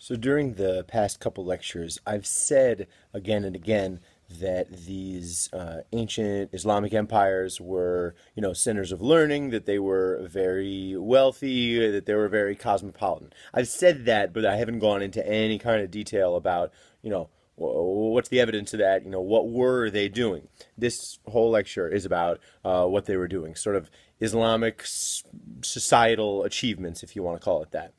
So during the past couple lectures, I've said again and again that these ancient Islamic empires were, centers of learning, that they were very wealthy, that they were very cosmopolitan. I've said that, but I haven't gone into any kind of detail about, what's the evidence of that? What were they doing? This whole lecture is about what they were doing, sort of Islamic societal achievements, if you want to call it that.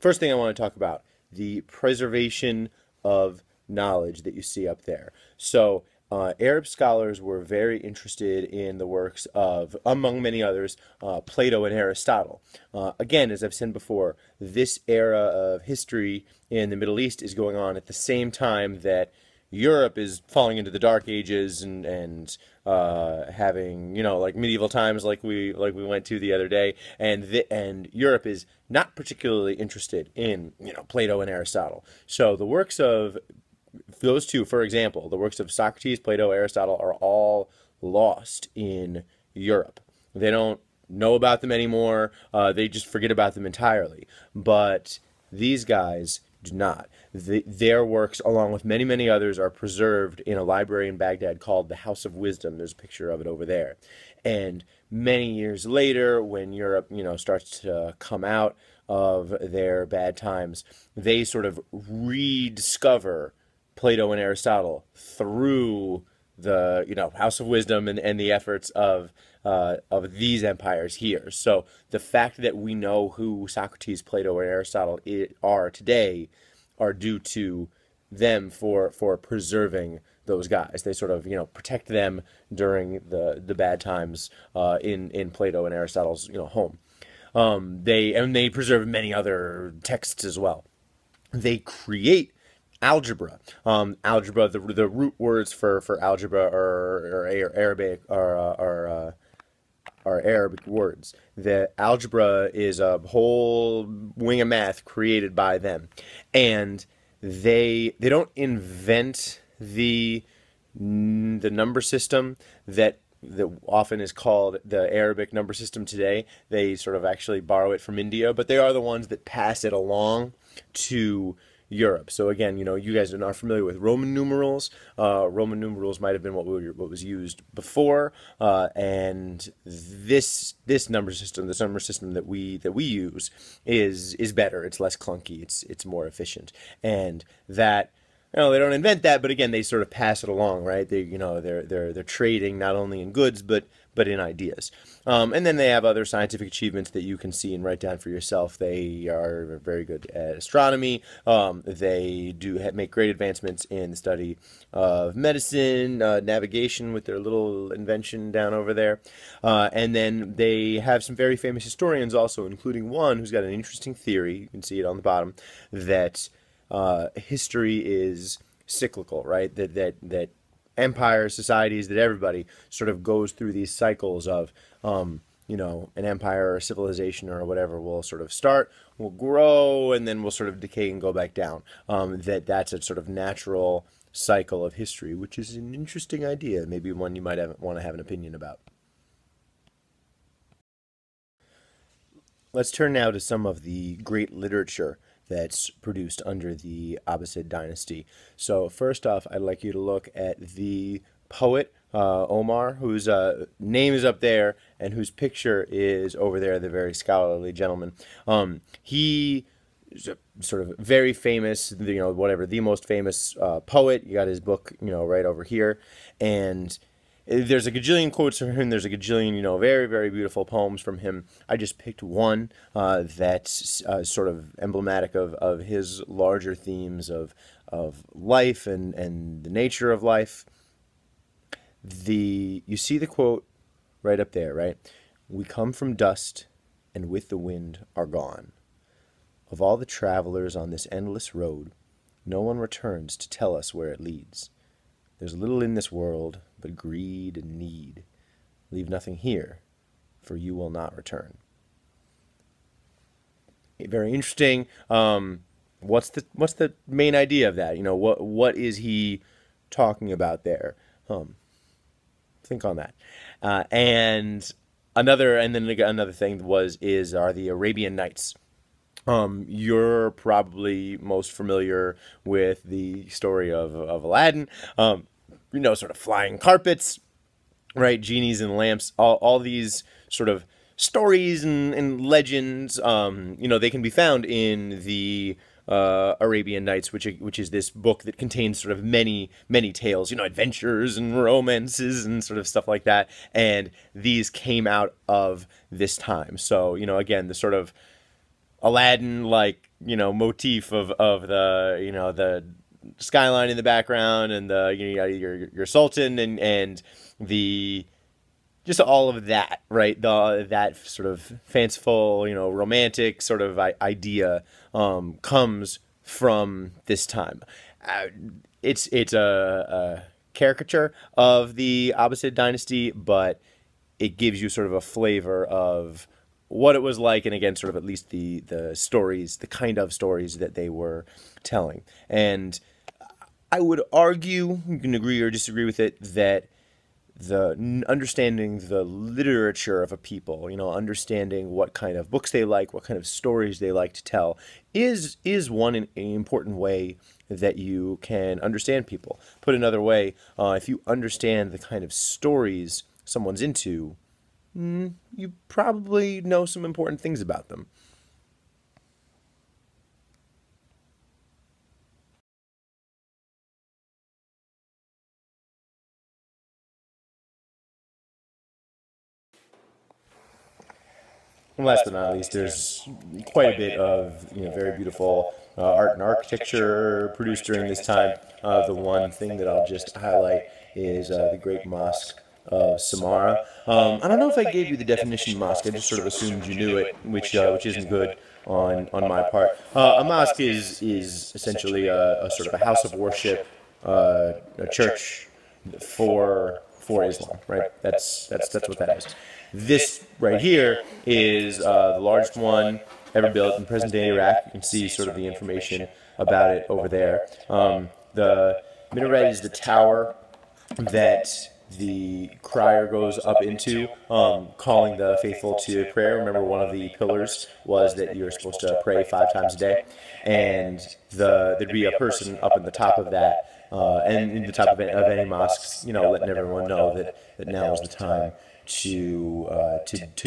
First thing I want to talk about, the preservation of knowledge that you see up there. So, Arab scholars were very interested in the works of, among many others, Plato and Aristotle. Again, as I've said before, this era of history in the Middle East is going on at the same time that Europe is falling into the Dark Ages and having like medieval times like we went to the other day, and Europe is not particularly interested in Plato and Aristotle. So the works of those two, for example, the works of Socrates, Plato, Aristotle, are all lost in Europe. They don't know about them anymore. They just forget about them entirely. But these guys do not. Their works, along with many, many others, are preserved in a library in Baghdad called the House of Wisdom. There's a picture of it over there. And many years later, when Europe, starts to come out of their bad times, they sort of rediscover Plato and Aristotle through the House of Wisdom and the efforts of these empires here. So the fact that we know who Socrates, Plato, and Aristotle are today are due to them for preserving those guys. They sort of protect them during the bad times in Plato and Aristotle's home. They preserve many other texts as well. They create algebra. Algebra. The root words for algebra are Arabic are Arabic words. The algebra is a whole wing of math created by them, and they don't invent the number system that often is called the Arabic number system today. They sort of actually borrow it from India, but they are the ones that pass it along to Europe. So again, you guys are not familiar with Roman numerals. Roman numerals might have been what was used before, and this number system, this number system that we use, is better. It's less clunky. It's more efficient, and that. They don't invent that, but again, they sort of pass it along, right? They're trading not only in goods but in ideas. And then they have other scientific achievements that you can see and write down for yourself. They are very good at astronomy. They make great advancements in the study of medicine, navigation with their little invention down over there. And then they have some very famous historians also, including one who's got an interesting theory. You can see it on the bottom, that history is cyclical, right? That empires, societies, that everybody sort of goes through these cycles of, an empire or a civilization or whatever will sort of start, will grow, and then will sort of decay and go back down. That's a sort of natural cycle of history, which is an interesting idea, maybe one you might want to have an opinion about. Let's turn now to some of the great literature that's produced under the Abbasid dynasty. So first off, I'd like you to look at the poet Omar, whose name is up there and whose picture is over there, the very scholarly gentleman. He is a sort of very famous, the most famous poet. You got his book, right over here. And there's a gajillion quotes from him. There's a gajillion, very, very beautiful poems from him. I just picked one that's sort of emblematic of his larger themes of life and the nature of life. You see the quote right up there, right? We come from dust, and with the wind are gone. Of all the travelers on this endless road, no one returns to tell us where it leads. There's little in this world but greed and need. Leave nothing here, for you will not return. Very interesting. What's the main idea of that? What is he talking about there? Think on that. And then another thing are the Arabian Nights. You're probably most familiar with the story of Aladdin. Sort of flying carpets, right? Genies and lamps, all these sort of stories and legends. They can be found in the Arabian Nights, which is this book that contains sort of many tales, adventures and romances and sort of stuff like that. And these came out of this time. So again, the sort of Aladdin like motif of the skyline in the background and the your sultan and the just all of that, right? That sort of fanciful, romantic sort of idea comes from this time. Uh, it's a caricature of the Abbasid dynasty, but it gives you sort of a flavor of what it was like, and again, sort of at least the stories, the kind of stories that they were telling. And I would argue, you can agree or disagree with it, that understanding the literature of a people, understanding what kind of books they like, what kind of stories they like to tell, is one important way that you can understand people. Put another way, if you understand the kind of stories someone's into, you probably know some important things about them. And last but not least, there's quite a bit of very beautiful art and architecture produced during this time. The one thing that I'll just highlight is the Great Mosque of Samarra. I don't know if I gave you the definition of mosque. I just sort of assumed you knew it, which isn't good on my part. A mosque is essentially a sort of a house of worship, a church for Islam, right? That's what that is. This right here is the largest one ever built in present-day Iraq. You can see sort of the information about it over there. The minaret is the tower that the crier goes up into, calling the faithful to prayer. Remember, one of the pillars was that you're supposed to pray 5 times a day, and there'd be a person up in the top of that, and in the top of any mosques, letting everyone know that now is the time to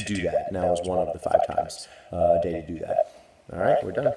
do that. Now is one of the 5 times a day to do that. All right, we're done.